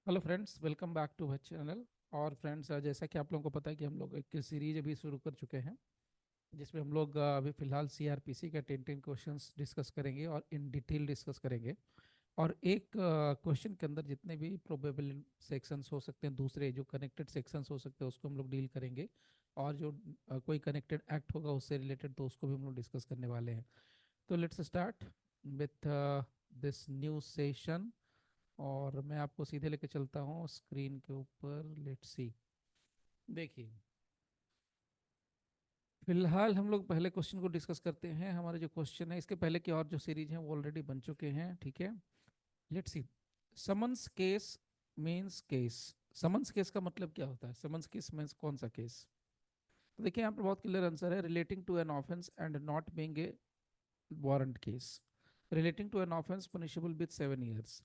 Hello friends, welcome back to our channel. और friends, जैसा कि आप लोगों को पता है कि हम लोग एक सीरीज अभी शुरू कर चुके हैं, जिसमें हम लोग अभी फिलहाल सीआरपीसी का 10 क्वेश्चंस डिस्कस करेंगे और इन डिटेल डिस्कस करेंगे। और एक क्वेश्चन के अंदर जितने भी प्रोबेबल सेक्शंस हो सकते हैं, दूसरे जो कनेक्टेड सेक्शंस हो सकते हैं, उसको हम लोग डील करेंगे। और जो कोई कनेक्टेड एक्ट होगा उससे रिलेटेड, तो उसको भी हम लोग डिस्कस करने वाले हैं। तो let's start with this new session. और मैं आपको सीधे लेके चलता हूँ स्क्रीन के ऊपर। Let's see. देखिए, फिलहाल हम लोग पहले क्वेश्चन को डिस्कस करते हैं। हमारे जो क्वेश्चन है, इसके पहले की और जो सीरीज है वो ऑलरेडी बन चुके हैं, ठीक है। Let's see. Summons case means case. Summons case का मतलब क्या होता है? समन्स केस मीन्स कौन सा केस? तो देखिए, यहाँ पर बहुत क्लियर आंसर है, relating to an offence and not being a warrant case. Relating to an offence punishable with 7 years,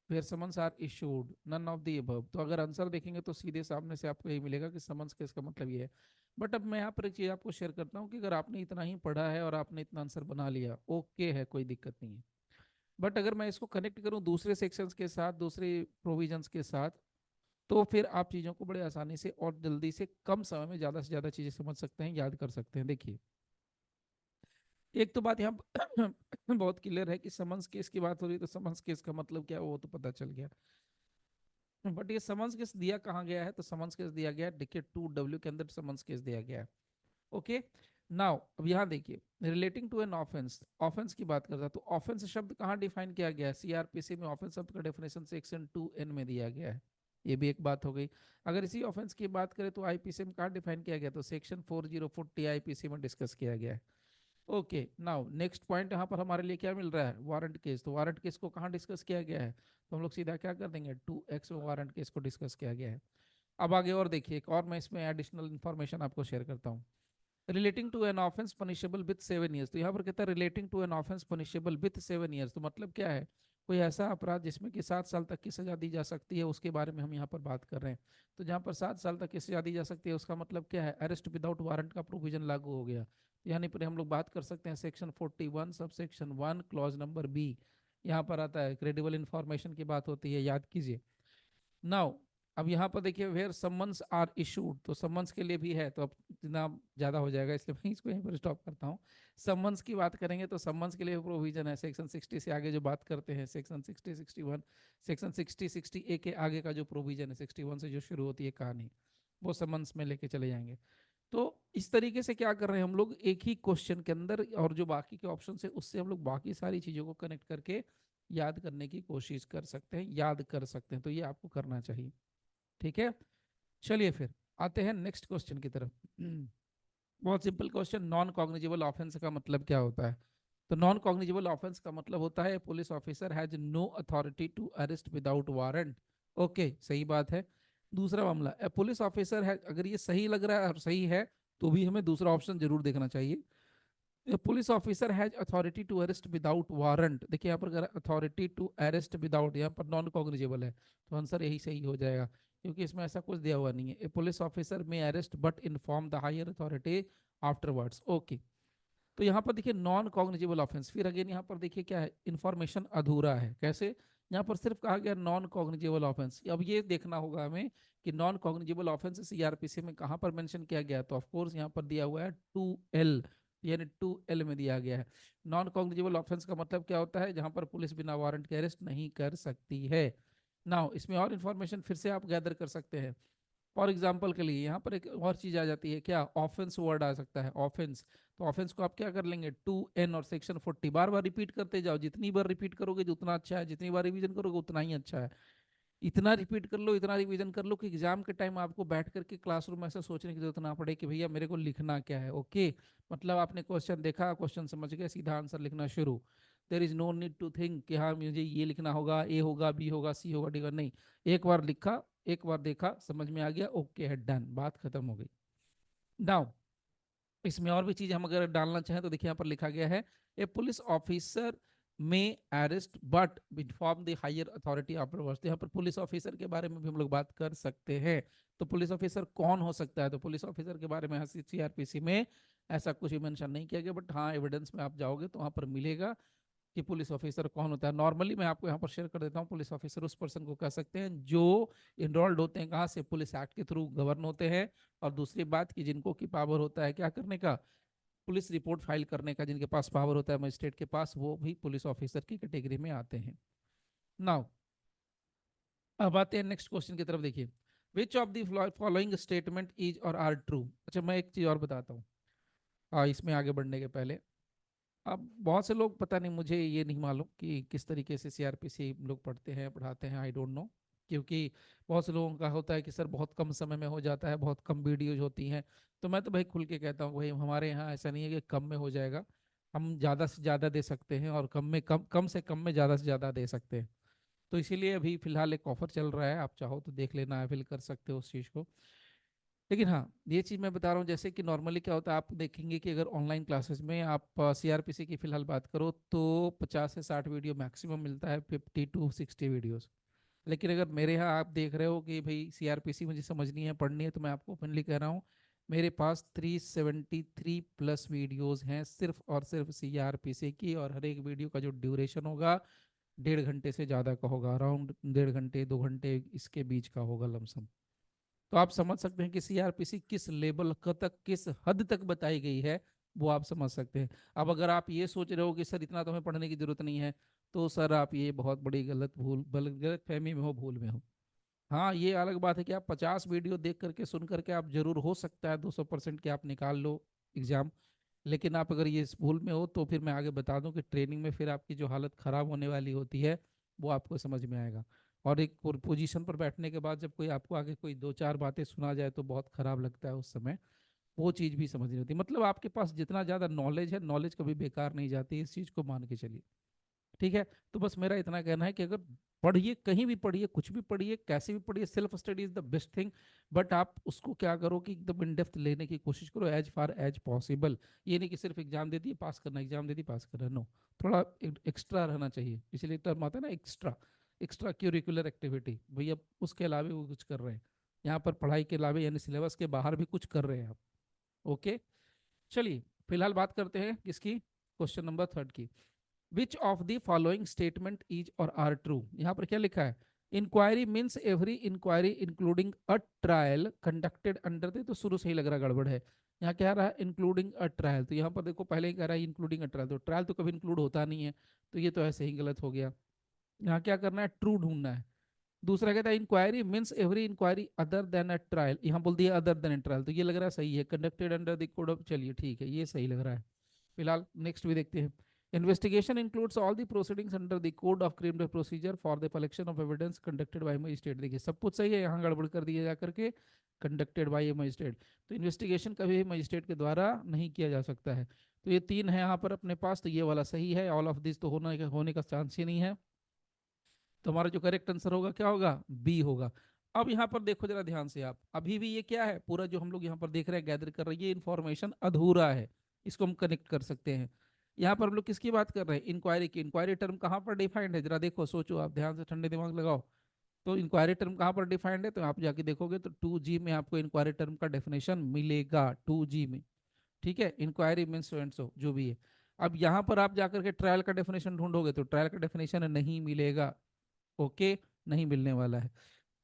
फिर summons are issued, none of the above. तो अगर आंसर देखेंगे तो सीधे सामने से आपको यही मिलेगा कि समन्स केस का मतलब ये है। बट अब मैं यहाँ पर एक चीज़ आपको शेयर करता हूँ कि अगर आपने इतना ही पढ़ा है और आपने इतना आंसर बना लिया, ओके है, कोई दिक्कत नहीं है। बट अगर मैं इसको कनेक्ट करूँ दूसरे सेक्शंस के साथ, दूसरे प्रोविजंस के साथ, तो फिर आप चीज़ों को बड़े आसानी से और जल्दी से कम समय में ज़्यादा से ज़्यादा चीज़ें समझ सकते हैं, याद कर सकते हैं। देखिए, एक तो बात यहाँ बहुत क्लियर है कि समन्स केस की बात हो रही है, तो समन्स केस का मतलब क्या है वो तो पता चल गया। बट ये समन्स केस दिया कहाँ गया है? तो समन्स केस दिया गया है देखिए 2W के अंदर समन्स केस दिया गया है। ओके। नाउ अब यहाँ देखिए, relating to an offence, offence की बात करता है, तो ऑफेंस शब्द कहाँ डिफाइन किया गया है? सीआरपीसी में ऑफेंस शब्द का डेफिनेशन सेक्शन 2N में दिया गया है। ये भी एक बात हो गई। अगर इसी ऑफेंस की बात करें तो आईपीसी में कहाँ डिफाइन किया गया? तो सेक्शन 4040 आईपीसी में डिस्कस किया गया है। ओके, नाउ नेक्स्ट पॉइंट यहाँ पर हमारे लिए क्या मिल रहा है? Warrant case. तो वारंट केस को कहाँ डिस्कस किया गया है? तो हम लोग सीधा क्या कर देंगे, 2X में वारंट केस को डिस्कस किया गया है। अब आगे और देखिए, एक और मैं इसमें एडिशनल इन्फॉर्मेशन आपको शेयर करता हूँ। Relating to an offence punishable with 7 years, तो यहाँ पर कहता है relating to an offence punishable with 7 years, तो मतलब क्या है? कोई ऐसा अपराध जिसमें कि 7 साल तक की सजा दी जा सकती है, उसके बारे में हम यहाँ पर बात कर रहे हैं। तो जहाँ पर 7 साल तक की सजा दी जा सकती है, उसका मतलब क्या है? अरेस्ट विदाउट वारंट का प्रोविजन लागू हो गया। यानी पर हम लोग बात कर सकते हैं section 41 sub section 1 clause number B. यहाँ पर आता है क्रेडिबल इंफॉर्मेशन की बात होती है, याद कीजिए। नाउ अब यहाँ पर देखिए, वेयर समन्स आर इशूड, तो समन्स के लिए भी है, तो अब इतना ज्यादा हो जाएगा, इसलिए मैं इसको यहीं पर स्टॉप करता हूँ। समन्स की बात करेंगे तो समन्स के लिए प्रोविजन है सेक्शन 60 से आगे जो बात करते हैं, सेक्शन 60, 61, सेक्शन 60, 60A के आगे का जो प्रोविजन है, 61 से जो शुरू होती है कहानी, वो समन्स में लेके चले जाएंगे। तो इस तरीके से क्या कर रहे हैं हम लोग, एक ही क्वेश्चन के अंदर और जो बाकी के ऑप्शन है उससे हम लोग बाकी सारी चीजों को कनेक्ट करके याद करने की कोशिश कर सकते हैं, याद कर सकते हैं। तो ये आपको करना चाहिए, ठीक है। चलिए फिर आते हैं नेक्स्ट क्वेश्चन की तरफ। बहुत simple question, non cognizable offence का मतलब क्या होता है? तो नॉन कॉग्निजेबल ऑफेंस का मतलब होता है police officer has no authority to arrest without warrant. Okay, सही बात है। दूसरा मामला, पुलिस ऑफिसर है, अगर ये सही लग रहा है और सही है, तो भी हमें दूसरा ऑप्शन जरूर देखना चाहिए। Police officer has authority to arrest without warrant, देखिए यहाँ पर अगर अथॉरिटी टू अरेस्ट विदाउट, यहाँ पर नॉन कॉग्निजेबल है, तो आंसर यही सही हो जाएगा, क्योंकि इसमें ऐसा कुछ दिया हुआ नहीं है। A police officer may arrest but inform the higher authority afterwards. Okay, तो यहाँ पर देखिए नॉन कॉग्निजेबल ऑफेंस, फिर अगेन यहाँ पर देखिए क्या है, इन्फॉर्मेशन अधूरा है। कैसे? यहाँ पर सिर्फ कहा गया नॉन कॉग्निजेबल ऑफेंस। अब ये देखना होगा हमें कि नॉन कॉग्निजेबल ऑफेंस सीआरपीसी में कहाँ पर मेंशन किया गया, तो ऑफकोर्स यहाँ पर दिया हुआ है 2L, यानी 2L में दिया गया है। नॉन कॉग्निजेबल ऑफेंस का मतलब क्या होता है? जहां पर पुलिस बिना वारंट के अरेस्ट नहीं कर सकती है। नाउ इसमें और इन्फॉर्मेशन फिर से आप गैदर कर सकते हैं। फॉर एग्जाम्पल के लिए यहाँ पर एक और चीज आ जाती है, क्या? ऑफेंस वर्ड आ सकता है, ऑफेंस। तो ऑफेंस को आप क्या कर लेंगे, 2N और सेक्शन 40, बार बार रिपीट करते जाओ। जितनी बार रिपीट करोगे जो उतना अच्छा है, जितनी बार रिवीजन करोगे उतना ही अच्छा है। इतना रिपीट कर लो, इतना रिवीजन कर लो कि एग्जाम के टाइम आपको बैठ करके क्लासरूम में ऐसा सोचने की जरूरत ना पड़े कि भैया मेरे को लिखना क्या है। ओके, मतलब आपने क्वेश्चन देखा, क्वेश्चन समझ गए, सीधा आंसर लिखना शुरू। There is no need to think कि हाँ मुझे ये लिखना होगा, ए होगा, बी होगा, सी होगा, डी होगा, नहीं। एक बार लिखा, एक बार देखा, समझ में आ गया, ओके है, डन, बात खत्म हो गई। नाउ इसमें और भी चीज हम अगर डालना चाहें तो देखिए यहाँ पर लिखा गया है, a police officer may arrest but inform the higher authority afterwards. तो यहाँ पर पुलिस ऑफिसर के बारे में भी हम लोग बात कर सकते हैं। तो पुलिस ऑफिसर कौन हो सकता है? तो पुलिस ऑफिसर के बारे में सीआरपीसी में ऐसा कुछ भी मेंशन नहीं किया गया, बट हाँ एविडेंस में आप जाओगे तो वहां पर मिलेगा। कि पुलिस ऑफिसर कौन होता है। नॉर्मली मैं आपको यहाँ पर शेयर कर देता हूँ, पुलिस ऑफिसर उस पर्सन को कह सकते हैं जो इनरोल्ड होते हैं कहाँ से, पुलिस एक्ट के थ्रू गवर्न होते हैं। और दूसरी बात कि जिनको की पावर होता है क्या करने का, पुलिस रिपोर्ट फाइल करने का, जिनके पास पावर होता है मजिस्ट्रेट के पास, वो भी पुलिस ऑफिसर की कैटेगरी में आते हैं। नाउ अब आते हैं नेक्स्ट क्वेश्चन की तरफ। देखिए, विच of the following statement is or are true. अच्छा, मैं एक चीज और बताता हूँ इसमें आगे बढ़ने के पहले। अब बहुत से लोग, पता नहीं, मुझे ये नहीं मालूम कि किस तरीके से सीआरपीसी लोग पढ़ते हैं पढ़ाते हैं, आई डोंट नो। क्योंकि बहुत से लोगों का होता है कि सर बहुत कम समय में हो जाता है, बहुत कम वीडियोज होती हैं। तो मैं तो भाई खुल के कहता हूँ, भाई हमारे यहाँ ऐसा नहीं है कि कम में हो जाएगा। हम ज़्यादा से ज़्यादा दे सकते हैं और कम में कम, कम से कम में ज़्यादा से ज़्यादा दे सकते हैं। तो इसीलिए अभी फिलहाल एक ऑफर चल रहा है, आप चाहो तो देख लेना, अवेल कर सकते हो उस चीज़ को। लेकिन हाँ, ये चीज़ मैं बता रहा हूँ, जैसे कि नॉर्मली क्या होता है, आप देखेंगे कि अगर ऑनलाइन क्लासेस में आप सीआरपीसी की फिलहाल बात करो तो 50 से 60 वीडियो मैक्सिमम मिलता है, 50 to 60 वीडियोस। लेकिन अगर मेरे यहाँ आप देख रहे हो कि भाई सीआरपीसी मुझे समझनी है, पढ़नी है, तो मैं आपको ओपनली कह रहा हूँ, मेरे पास 373 प्लस वीडियोस हैं सिर्फ और सिर्फ सीआरपीसी की। और हर एक वीडियो का जो ड्यूरेशन होगा 1.5 घंटे से ज़्यादा का होगा, अराउंड 1.5 घंटे 2 घंटे इसके बीच का होगा लमसम। तो आप समझ सकते हैं कि सीआरपीसी किस लेवल तक, किस हद तक बताई गई है, वो आप समझ सकते हैं। अब अगर आप ये सोच रहे हो कि सर इतना तो हमें पढ़ने की जरूरत नहीं है, तो सर आप ये बहुत बड़ी गलत फहमी में हो, भूल में हो। हाँ, ये अलग बात है कि आप 50 वीडियो देख करके सुन करके आप जरूर, हो सकता है 200% कि आप निकाल लो एग्जाम। लेकिन आप अगर ये भूल में हो तो फिर मैं आगे बता दूं कि ट्रेनिंग में फिर आपकी जो हालत खराब होने वाली होती है वो आपको समझ में आएगा। और एक पोजीशन पर बैठने के बाद जब कोई आपको आगे कोई दो चार बातें सुना जाए तो बहुत खराब लगता है उस समय। वो चीज़ भी समझनी होती है। मतलब आपके पास जितना ज़्यादा नॉलेज है, नॉलेज कभी बेकार नहीं जाती, इस चीज़ को मान के चलिए। ठीक है। तो बस मेरा इतना कहना है कि अगर पढ़िए, कहीं भी पढ़िए, कुछ भी पढ़िए, कैसे भी पढ़िए, self study is the best thing. But आप उसको क्या करो कि एकदम इन डेप्थ लेने की कोशिश करो, एज फार एज पॉसिबल। ये नहीं कि सिर्फ एग्जाम दे दिए पास करना, एग्जाम दे दी पास करना, नो। थोड़ा एक्स्ट्रा रहना चाहिए, इसलिए टर्म आता है ना एक्स्ट्रा। एक्स्ट्रा क्यूरिकुलर एक्टिविटी, भैया उसके अलावा वो कुछ कर रहे हैं, यहाँ पर पढ़ाई के अलावा यानी सिलेबस के बाहर भी कुछ कर रहे हैं आप। ओके, चलिए फिलहाल बात करते हैं किसकी, क्वेश्चन नंबर थर्ड की। Which of the following statement is or are true. यहाँ पर क्या लिखा है, inquiry means every inquiry including a trial conducted under the, तो शुरू से ही लग रहा गड़बड़ है। यहाँ क्या रहा है, इंक्लूडिंग अ ट्रायल, तो यहाँ पर देखो पहले ही कह रहा है इंक्लूडिंग अ ट्रायल, तो ट्रायल तो कभी इंक्लूड होता नहीं है, तो ये तो ऐसे ही गलत हो गया। यहाँ क्या करना है, ट्रू ढूंढना है। दूसरा कहता है inquiry means every inquiry other than a trial, यहाँ बोल दिया अदर देन अ ट्रायल, तो ये लग रहा है सही है, conducted under the code of, चलिए ठीक है, ये सही लग रहा है। फिलहाल नेक्स्ट भी देखते हैं। Investigation includes all the proceedings under the code of criminal procedure for the collection of evidence conducted by magistrate. देखिए सब कुछ सही है, यहाँ गड़बड़ कर दिया जाकर के कंडक्टेड बाय ए मजिस्ट्रेट। तो इन्वेस्टिगेशन कभी मजिस्ट्रेट के द्वारा नहीं किया जा सकता है। तो ये तीन है यहाँ पर अपने पास, तो ये वाला सही है। ऑल ऑफ दिस तो होने का चांस ही नहीं है। तो हमारा जो करेक्ट आंसर होगा क्या होगा, बी होगा। अब यहाँ पर देखो जरा ध्यान से आप, अभी भी ये क्या है, पूरा जो हम लोग यहाँ पर देख रहे हैं, गैदर कर रहे हैं, ये इन्फॉर्मेशन अधूरा है। इसको हम कनेक्ट कर सकते हैं। यहाँ पर हम लोग किसकी बात कर रहे हैं, इंक्वायरी की। इंक्वायरी टर्म कहाँ पर डिफाइंड है, जरा देखो, सोचो आप ध्यान से, ठंडे दिमाग लगाओ। तो इंक्वायरी टर्म कहाँ पर डिफाइंड है, तो आप जाके देखोगे तो 2G में आपको इंक्वायरी टर्म का डेफिनेशन मिलेगा, 2G में। ठीक है, inquiry mean so and so जो भी है। अब यहाँ पर आप जाकर के ट्रायल का डेफिनेशन ढूंढोगे तो ट्रायल का डेफिनेशन नहीं मिलेगा। ओके, नहीं मिलने वाला है।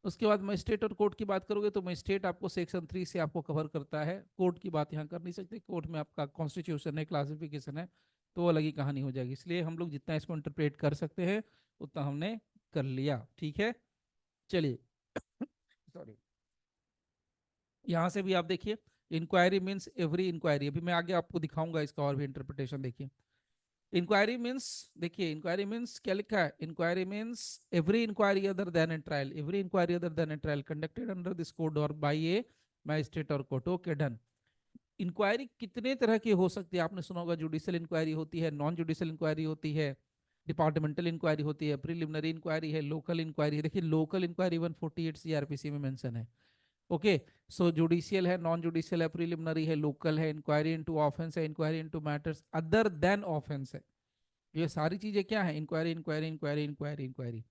उसके बाद मजिस्ट्रेट और कोर्ट की बात करोगे तो मजिस्ट्रेट आपको सेक्शन 3 से आपको कवर करता है, कोर्ट की बात यहाँ कर नहीं सकते, कोर्ट में आपका कॉन्स्टिट्यूशन है, क्लासिफिकेशन है, तो वो अलग ही कहानी हो जाएगी। इसलिए हम लोग जितना इसको इंटरप्रेट कर सकते हैं उतना हमने कर लिया। ठीक है, चलिए सॉरी, यहाँ से भी आप देखिए, इंक्वायरी मीन्स एवरी इंक्वायरी, अभी मैं आगे आपको दिखाऊंगा इसका और भी इंटरप्रिटेशन। देखिए इंक्वायरी मीन्स, देखिए इंक्वायरी मीन्स क्या लिखा है, inquiry means every inquiry other than a trial, every inquiry other than a trial conducted under this code or by a magistrate or court. Okay done. Inquiry कितने तरह की हो सकती है, आपने सुना होगा, जुडिशियल इंक्वायरी होती है, नॉन जुडिशियल इंक्वायरी होती है, डिपार्टमेंटल इंक्वायरी होती है, प्रिलिमिनरी इंक्वायरी है, लोकल इंक्वायरी है। देखिए लोकल इंक्वायरी 148 सीआरपीसी में मेंशन है। ओके, सो जुडिशियल है, नॉन जुडिशियल है, प्रिलिमिनरी है, लोकल है, इंक्वायरी इनटू ऑफेंस है, inquiry into matters other than offence है। ये सारी चीजें क्या है, inquiry inquiry inquiry inquiry inquiry.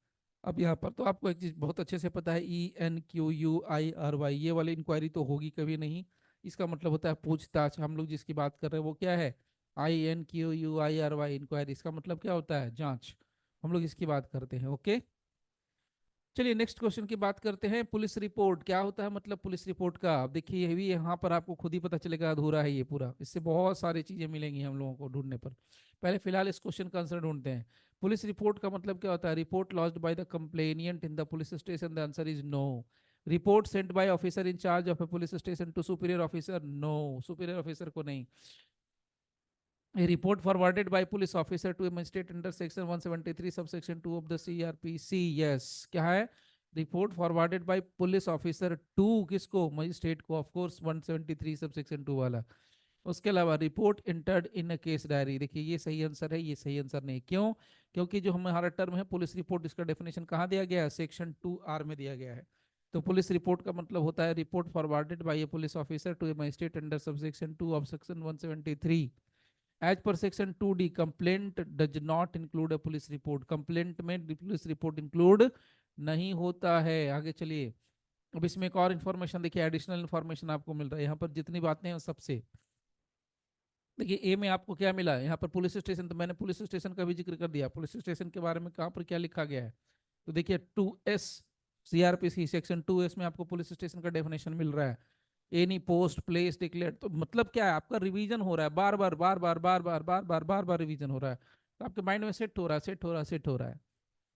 अब यहाँ पर तो आपको एक चीज बहुत अच्छे से पता है, ENQUIRY, ये वाली इंक्वायरी तो होगी कभी नहीं। इसका मतलब होता है पूछताछ। हम लोग जिसकी बात कर रहे हैं वो क्या है, INQUIRY, इंक्वायरी, इसका मतलब क्या होता है? जांच। हम लोग इसकी बात करते हैं। ओके, चलिए नेक्स्ट क्वेश्चन की बात करते हैं। पुलिस रिपोर्ट क्या होता है? मतलब पुलिस रिपोर्ट का अब देखिए, ये भी यहाँ पर आपको खुद ही पता चलेगा, अधूरा है ये पूरा, इससे बहुत सारी चीजें मिलेंगी हम लोगों को ढूंढने पर। पहले फिलहाल इस क्वेश्चन का आंसर ढूंढते हैं। पुलिस रिपोर्ट का मतलब क्या होता है? Report lodged by the complainant in the police station, the answer is no. Report sent by officer in charge of a police station to superior officer, no, superior officer को नहीं। A report forwarded by police officer to a magistrate under section 173 subsection 2 of the CRPC, yes, क्या है? Report forwarded by police officer to किसको? Magistrate को, of course 173 subsection 2 वाला। उसके अलावा report entered in a case diary, देखिए ये सही आंसर है, ये सही आंसर नहीं। क्यों? क्योंकि जो हमारा टर्म है पुलिस रिपोर्ट, इसका डेफिनेशन कहाँ दिया गया है? सेक्शन 2R में दिया गया है। तो पुलिस रिपोर्ट का मतलब होता है report forwarded by a police officer to a magistrate under subsection 2 of section 173। As per section 2D, complaint does not include a police report, complaint में पुलिस रिपोर्ट इंक्लूड नहीं होता है। आगे चलिए, अब इसमें एक और इन्फॉर्मेशन देखिए, एडिशनल इन्फॉर्मेशन आपको मिल रहा है यहाँ पर, जितनी बातें हैं सबसे। देखिए ए में आपको क्या मिला? यहाँ पर पुलिस स्टेशन, तो मैंने पुलिस स्टेशन का भी जिक्र कर दिया। पुलिस स्टेशन के बारे में कहाँ पर क्या लिखा गया है? तो देखिए 2S CRPC सेक्शन 2S में आपको पुलिस स्टेशन का डेफिनेशन मिल रहा है। एनी पोस्ट प्लेस डिक्लेयर, तो मतलब क्या है? आपका रिवीजन हो रहा है, बार बार बार बार बार बार बार बार बार बार रिवीजन हो रहा है, तो आपके माइंड में सेट हो रहा है, सेट हो रहा है, सेट हो रहा है।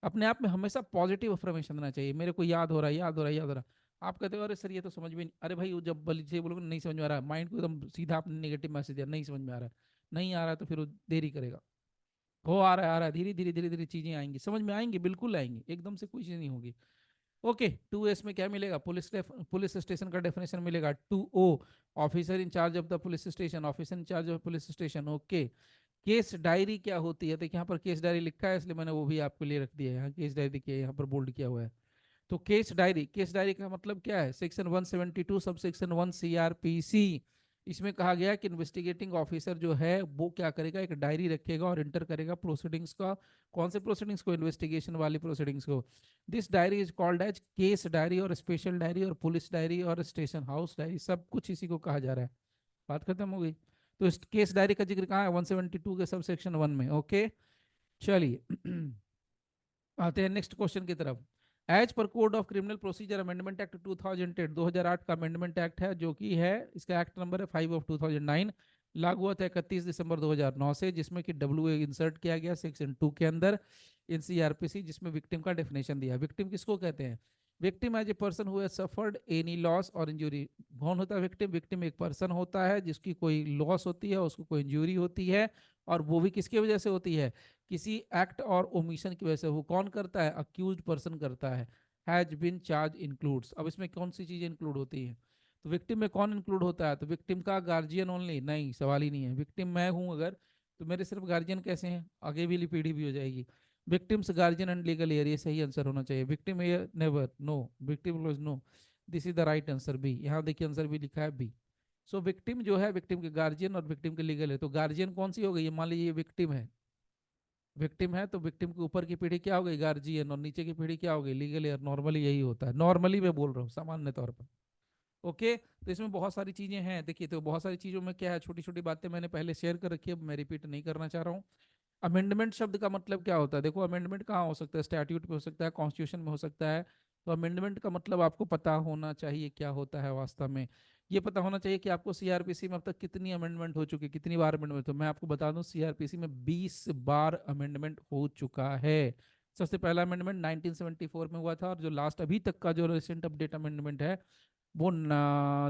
अपने आप में हमेशा पॉजिटिव इन्फॉर्मेशन देना चाहिए। मेरे को याद हो रहा है, याद हो रहा है, याद हो रहा है। आप कहते हो अरे सर ये तो समझ में नहीं, अरे भाई वो जब बली से बोलोगे नहीं समझ में आ रहा है, माइंड को एकदम सीधा आपने नेगेटिव मैसेज दिया, नहीं समझ में आ रहा है, नहीं आ रहा है, तो फिर वो देरी करेगा। हो आ रहा है, आ रहा है, धीरे धीरे धीरे धीरे चीजें आएंगी, समझ में आएंगी, बिल्कुल आएंगी, एकदम से कोई चीज नहीं होगी। ओके, 2S में क्या मिलेगा? पुलिस स्टेशन का डेफिनेशन मिलेगा। 2O, officer in charge of the police station, officer in charge of police station. Okay, case diary क्या होती है? देखिए यहाँ पर केस डायरी लिखा है, इसलिए मैंने वो भी आपके लिए रख दिया है। यहाँ केस डायरी देखिए, यहाँ पर बोल्ड किया हुआ है। तो केस डायरी, केस डायरी का मतलब क्या है? सेक्शन 172 सब सेक्शन 1 CRPC, इसमें कहा गया कि इन्वेस्टिगेटिंग ऑफिसर जो है वो क्या करेगा? एक डायरी रखेगा और इंटर करेगा प्रोसीडिंग्स का। कौन से प्रोसीडिंग्स को? इन्वेस्टिगेशन वाली प्रोसीडिंग्स को। This diary is called as case diary or special diary or police diary or station house diary, सब कुछ इसी को कहा जा रहा है। बात खत्म हो गई। तो इस केस डायरी का जिक्र कहाँ है? 172 के सब सेक्शन 1 में। ओके, चलिए आते हैं नेक्स्ट क्वेश्चन की तरफ। As per code of criminal procedure amendment act 2008, 2008 का अमेंडमेंट एक्ट है, जो कि है, इसका एक्ट नंबर है 5 ऑफ 2009, लागू हुआ था 31 दिसंबर 2009 से, जिसमें कि WA इंसर्ट किया गया सेक्शन 2 के अंदर इन CRPC, जिसमें विक्टिम का डेफिनेशन दिया। विक्टिम किसको कहते हैं? Victim as a person who has suffered any loss or injury. कौन होता है विक्टिम? विक्टिम एक पर्सन होता है जिसकी कोई लॉस होती है, उसको कोई इंजरी होती है, और वो भी किसकी वजह से होती है? किसी एक्ट और ओमिशन की वजह से। वो कौन करता है? अक्यूज्ड पर्सन करता है। हैज बीन चार्ज इंक्लूड्स, अब इसमें कौन सी चीजें इंक्लूड होती है? तो विक्टिम में कौन इंक्लूड होता है? तो विक्टिम का गार्जियन ओनली, नहीं, सवाल ही नहीं है। विक्टिम मैं हूं अगर, तो मेरे सिर्फ गार्जियन कैसे हैं? आगे भी पीढ़ी भी हो जाएगी। Victim's guardian and legal heir, ये सही आंसर होना चाहिए। Victim heir never, no, victim no, this is the right answer B. यहाँ देखिए आंसर भी लिखा है बी। सो विक्टिम जो है, विक्टिम के गार्जियन और विक्टिम के लीगल है। तो गार्जियन कौन सी हो गई? मान लीजिए ये विक्टिम है, विक्टिम है, तो विक्टिम के ऊपर की पीढ़ी क्या हो गई? गार्जियन, और नीचे की पीढ़ी क्या हो गई? Legal air. नॉर्मली यही होता है, नॉर्मली मैं बोल रहा हूँ, सामान्य तौर पर। ओके, तो इसमें बहुत सारी चीजें हैं। देखिए, तो बहुत सारी चीजों में क्या है, छोटी छोटी बातें मैंने पहले शेयर कर रखी है, मैं रिपीट नहीं करना चाह रहा हूँ। अमेंडमेंट शब्द का मतलब क्या होता है? देखो, अमेंडमेंट कहाँ हो सकता है? स्टैट्यूट में हो सकता है, कॉन्स्टिट्यूशन में हो सकता है। तो अमेंडमेंट का मतलब आपको पता होना चाहिए क्या होता है वास्तव में। ये पता होना चाहिए कि आपको CRPC में अब तक कितनी अमेंडमेंट हो चुकी है, कितनी बार अमेंडमेंट। तो मैं आपको बता दूं, CRPC में 20 बार अमेंडमेंट हो चुका है। सबसे पहला अमेंडमेंट 1974 में हुआ था, और जो लास्ट अभी तक का जो रिसेंट अपडेट अमेंडमेंट है वो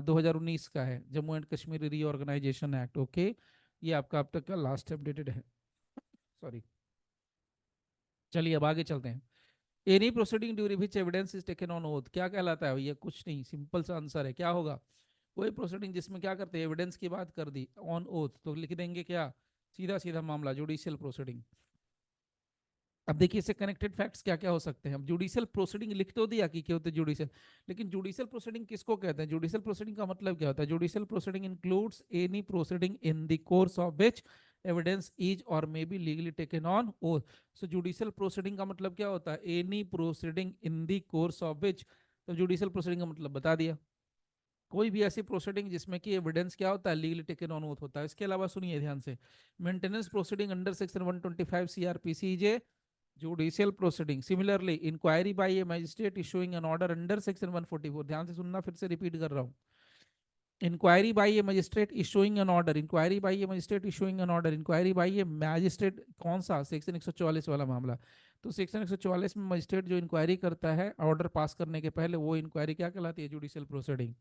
2019 का है, Jammu and Kashmir reorganisation act. Okay, ये आपका अब तक का लास्ट अपडेटेड है। सॉरी, चलिए अब आगे चलते हैं। Any proceeding during which evidence is taken on oath, क्या कहलाता है भैया? कुछ नहीं, सिंपल सा आंसर है, क्या होगा? कोई प्रोसीडिंग जिसमें क्या करते हैं, एविडेंस की बात कर दी ऑन ओथ, तो लिख देंगे क्या? सीधा सीधा मामला, जुडिशियल प्रोसीडिंग। अब देखिए, इससे कनेक्टेड फैक्ट्स क्या क्या हो सकते हैं। अब जुडिशियल प्रोसीडिंग लिख तो दिया कि क्या होते हैं जुडिशियल, लेकिन जुडिशियल प्रोसीडिंग किसको कहते हैं? जुडिशियल प्रोसीडिंग का मतलब क्या होता है? Judicial proceeding includes any proceeding in the course of which evidence is or may be legally taken on oath. So judicial proceeding का मतलब क्या होता है? Any proceeding in the course of which. तो जुडिशियल प्रोसीडिंग का मतलब बता दिया। कोई भी ऐसी प्रोसीडिंग जिसमें कि एविडेंस क्या होता है, लीगली टेकन ऑन ओथ होता है। इसके अलावा सुनिए ध्यान से, maintenance proceeding under section 125 CrPC is a judicial proceeding. Similarly inquiry by a magistrate issuing an order under section 144, ध्यान से सुनना, फिर से रिपीट कर रहा हूँ, inquiry by a magistrate issuing an order, inquiry by a magistrate issuing an order, inquiry by a magistrate, कौन सा, सेक्शन 144 वाला मामला। तो सेक्शन 144 में मजिस्ट्रेट जो इंक्वायरी करता है ऑर्डर पास करने के पहले, वो इंक्वायरी क्या कहलाती है, judicial proceeding.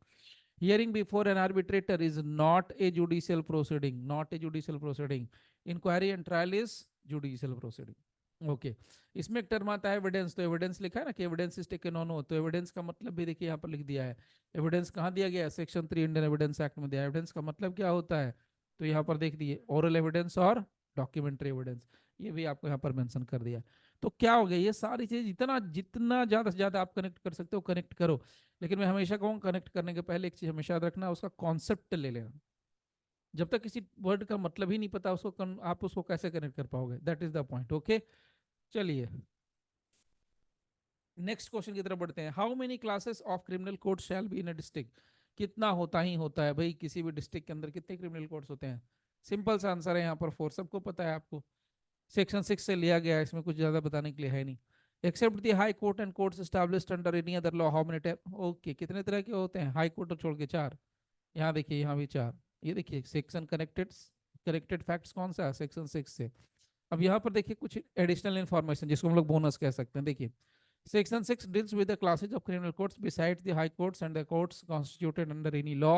Hearing before an arbitrator is not a judicial proceeding, not a judicial proceeding. Inquiry and trial is judicial proceeding. Okay, इसमें एक टर्म आता है एविडेंस। तो एविडेंस लिखा है ना कि एविडेंस इज टेकन ऑन हो, तो एविडेंस का मतलब भी देखिए यहाँ पर लिख दिया है। एविडेंस कहाँ दिया गया है, सेक्शन 3 इंडियन एविडेंस एक्ट में दिया है। एविडेंस का मतलब क्या होता है, तो यहाँ पर देख दिए, ओरल एविडेंस और डॉक्यूमेंट्री एविडेंस, ये भी आपको यहाँ पर मेंशन कर दिया। तो क्या हो गया, ये सारी चीज जितना जितना ज्यादा से ज्यादा आप कनेक्ट कर सकते हो कनेक्ट करो। लेकिन मैं हमेशा कहूँ, कनेक्ट करने के पहले एक चीज हमेशा याद रखना, उसका कॉन्सेप्ट ले लेना। जब तक किसी वर्ड का मतलब ही नहीं पता उसको आप उसको कैसे कनेक्ट कर पाओगे, that is the point. Okay, चलिए नेक्स्ट क्वेश्चन की तरफ बढ़ते हैं। How many classes of criminal code shall be in a district. कितना होता ही होता है भाई, किसी भी डिस्ट्रिक्ट के अंदर कितने क्रिमिनल कोड्स होते हैं। सिंपल सा आंसर है यहाँ पर 4, सबको पता है आपको, सेक्शन 6 से लिया गया है, इसमें कुछ ज्यादा बताने के लिए है नहीं। Except the high court and courts established under any other law, how many type. Okay, कितने तरह के होते हैं, हाई कोर्ट छोड़ के 4। यहाँ देखिए, यहाँ भी 4। ये देखिए सेक्शन कनेक्टेड, करेक्टेड फैक्ट्स कौन सा है, सेक्शन 6 से। अब यहाँ पर देखिए कुछ एडिशनल इन्फॉर्मेशन जिसको हम लोग बोनस कह सकते हैं। देखिए section 6 deals with the classes of criminal courts besides the high courts and the courts constituted under any law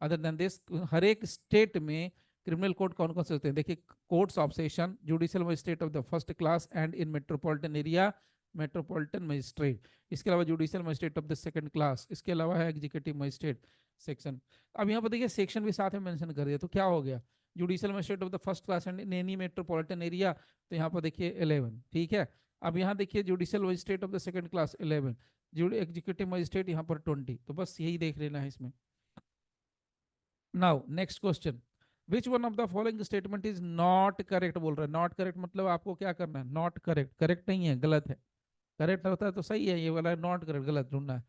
other than this। हर एक स्टेट में क्रिमिनल कोर्ट कौन कौन से होते हैं, देखिए, courts of session, judicial magistrate of the first class and in metropolitan area metropolitan magistrate. इसके अलावा judicial magistrate of the second class, इसके अलावा है एग्जीक्यूटिव मजिस्ट्रेट सेक्शन। अब यहाँ पर देखिए सेक्शन भी साथ में मेंशन कर दिया, तो क्या हो गया, judicial magistrate of the first class and in any metropolitan area, तो यहाँ पर देखिए 11, ठीक है। अब यहाँ देखिए judicial magistrate of the second class 11, executive magistrate यहाँ पर 20, तो बस यही देख लेना है इसमें। Now next question, which one of the following statement is not correct, बोल रहा है नॉट करेक्ट, मतलब आपको क्या करना है, नॉट करेक्ट, करेक्ट नहीं है, गलत है। करेक्ट होता है तो सही है, ये वाला नॉट करेक्ट, गलत ढूंढना है।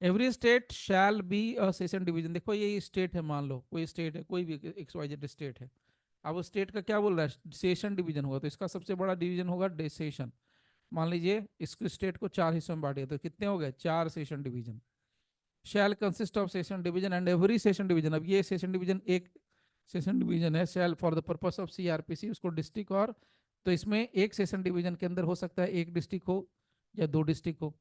Every state shall be a session division, देखो ये स्टेट है, मान लो कोई स्टेट है, कोई भी XYZ स्टेट है। अब उस स्टेट का क्या बोल रहा है, सेशन डिवीजन होगा, तो इसका सबसे बड़ा डिवीजन होगा सेशन। मान लीजिए इस स्टेट को 4 हिस्सों में बांट दिया, तो कितने हो गए, 4 session division. Shall consist of session division and every session division, अब ये सेशन डिवीजन एक सेशन डिवीजन है, shall for the purpose of CRPC, उसको डिस्ट्रिक्ट, और तो इसमें एक सेशन डिवीजन के अंदर हो सकता है एक डिस्ट्रिक्ट हो या 2 डिस्ट्रिक्ट हो,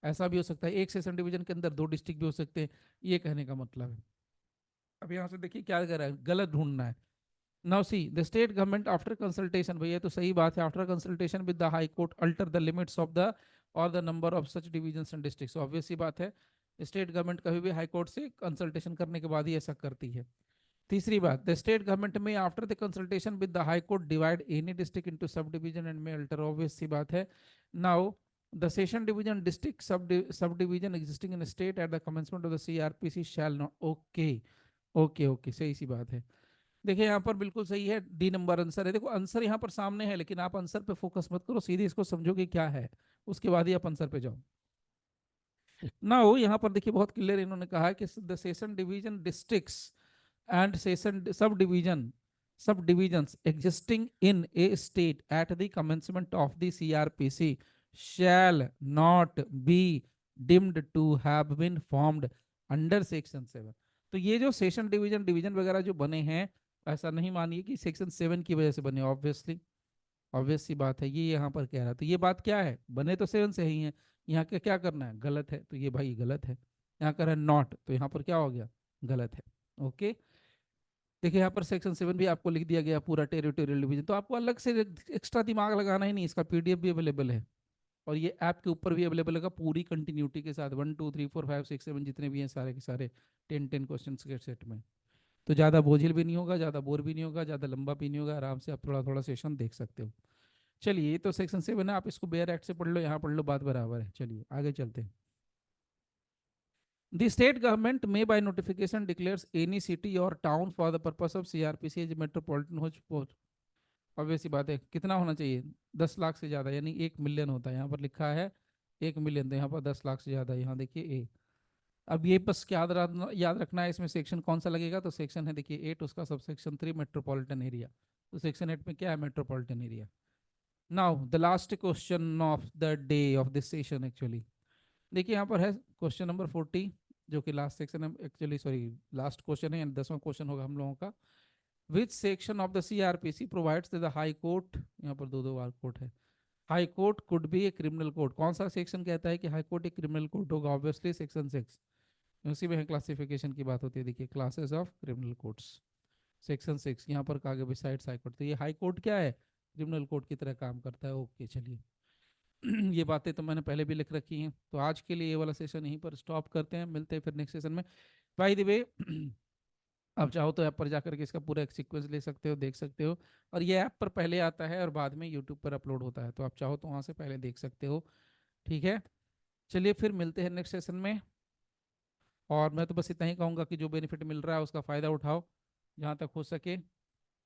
ऐसा भी हो सकता है, एक सेशन डिवीजन के अंदर 2 डिस्ट्रिक्ट भी हो सकते हैं, ये कहने का मतलब है। अब यहाँ से देखिए क्या कर रहा है, गलत ढूंढना है। Now see the state government after consultation, भैया तो सही बात है, after consultation with the high court alter the limits of the or the number of such divisions and districts, obvious सी बात है, स्टेट गवर्नमेंट कभी भी हाई कोर्ट से कंसल्टेशन करने के बाद ही ऐसा करती है। तीसरी बात, द स्टेट गवर्नमेंट में after the consultation with the high court divide any district into sub division and में अल्टर, ऑब्वियस सी बात है। Now the session division district sub division existing in state at the commencement of the CRPC shall not, okay okay okay, सही सी बात है। देखिए यहाँ पर बिल्कुल सही है, डी नंबर आंसर है। देखो आंसर यहाँ पर सामने है, लेकिन आप आंसर पे फोकस मत करो, सीधे इसको समझो कि क्या है, उसके बाद ही आप आंसर पे जाओ ना। हो यहाँ पर देखिए बहुत क्लियर इन्होंने कहा है कि the session division districts and session sub divisions existing in a state at the commencement of the CRPC shall not be deemed to have been formed under section 7। तो ये जो सेशन डिवीजन डिवीजन वगैरह जो बने हैं, ऐसा नहीं मानिए कि सेक्शन 7 की वजह से बने, ऑब्वियसली ऑब्वियस सी बात है, ये यहाँ पर कह रहा है, तो ये बात क्या है, बने तो 7 से ही है। यहाँ के क्या करना है, गलत है, तो ये भाई गलत है। यहाँ कर रहा है नॉट, तो यहाँ पर क्या हो गया, गलत है। ओके, देखिए यहाँ पर सेक्शन 7 भी आपको लिख दिया गया पूरा टेरिटोरियल डिवीजन, तो आपको अलग से एक्स्ट्रा दिमाग लगाना ही नहीं, इसका PDF भी अवेलेबल है, और ये ऐप के ऊपर भी अवेलेबल है पूरी कंटिन्यूटी के साथ, 1 2 3 4 5 6 7 जितने भी हैं सारे के सारे 10 क्वेश्चन के सेट में। तो ज़्यादा बोझिल भी नहीं होगा, ज़्यादा बोर भी नहीं होगा, ज़्यादा लंबा भी नहीं होगा, आराम से आप थोड़ा थोड़ा सेशन देख सकते हो। चलिए ये तो सेक्शन 7 है, आप इसको बेयर एक्ट से पढ़ लो, यहाँ पढ़ लो, बात बराबर है। चलिए आगे चलते हैं। The state government may by notification declares any city or town for the purpose of CRPC as metropolitan हो, obvious सी बात है, कितना होना चाहिए, 10 लाख से ज्यादा, यानी 1 मिलियन होता है, यहाँ पर लिखा है 1 मिलियन, तो यहाँ पर 10 लाख से ज्यादा, यहाँ देखिए ए। अब ये बस याद रखना है, इसमें सेक्शन कौन सा लगेगा, तो सेक्शन है देखिए 8, उसका सब सेक्शन 3 मेट्रोपॉलिटन एरिया। तो सेक्शन 8 में क्या है, metropolitan area. Now the last question of the day of this session actually, देखिए यहाँ पर है क्वेश्चन नंबर 40, जो कि लास्ट सेक्शन है एक्चुअली, सॉरी लास्ट क्वेश्चन है, 10वां क्वेश्चन होगा हम लोगों का। Which section of the CrPC provides the high court, यहाँ पर दो दो बार कोर्ट है, high court could be a criminal court. कौन सा सेक्शन कहता है कि हाई कोर्ट एक क्रिमिनल कोर्ट होगा, ऑब्वियसली सेक्शन 6। उसी में क्लासिफिकेशन की बात होती है, देखिए classes of criminal courts, section 6 यहाँ पर कहा गया बिसाइड्स हाई कोर्ट। तो ये हाई कोर्ट क्या है, क्रिमिनल कोर्ट की तरह काम करता है। ओके चलिए ये बातें तो मैंने पहले भी लिख रखी हैं। तो आज के लिए ये वाला सेशन यहीं पर स्टॉप करते हैं, मिलते हैं फिर नेक्स्ट सेशन में। बाय द वे आप चाहो तो ऐप पर जाकर के इसका पूरा एक सीक्वेंस ले सकते हो, देख सकते हो। और ये ऐप पर पहले आता है और बाद में यूट्यूब पर अपलोड होता है, तो आप चाहो तो वहाँ से पहले देख सकते हो। ठीक है, चलिए फिर मिलते हैं नेक्स्ट सेशन में। और मैं तो बस इतना ही कहूँगा कि जो बेनिफिट मिल रहा है उसका फ़ायदा उठाओ जहाँ तक हो सके।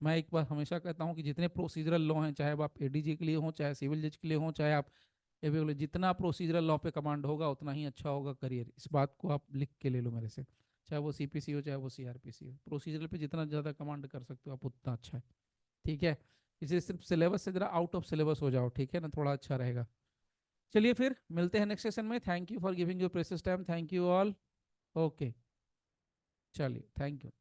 मैं एक बार हमेशा कहता हूँ कि जितने प्रोसीजरल लॉ हैं, चाहे आप एडीजी के लिए हो, चाहे सिविल जज के लिए हो, चाहे आप एबीओ, जितना प्रोसीजरल लॉ पे कमांड होगा उतना ही अच्छा होगा करियर। इस बात को आप लिख के ले लो मेरे से, चाहे वो सीपीसी हो चाहे वो सीआरपीसी हो, प्रोसीजरल पे जितना ज़्यादा कमांड कर सकते हो आप उतना अच्छा है। ठीक है, इसलिए सिर्फ सिलेबस से जरा आउट ऑफ सिलेबस हो जाओ, ठीक है ना, थोड़ा अच्छा रहेगा। चलिए फिर मिलते हैं नेक्स्ट सेशन में। Thank you for giving your precious time, thank you all. Okay, चलिए थैंक यू।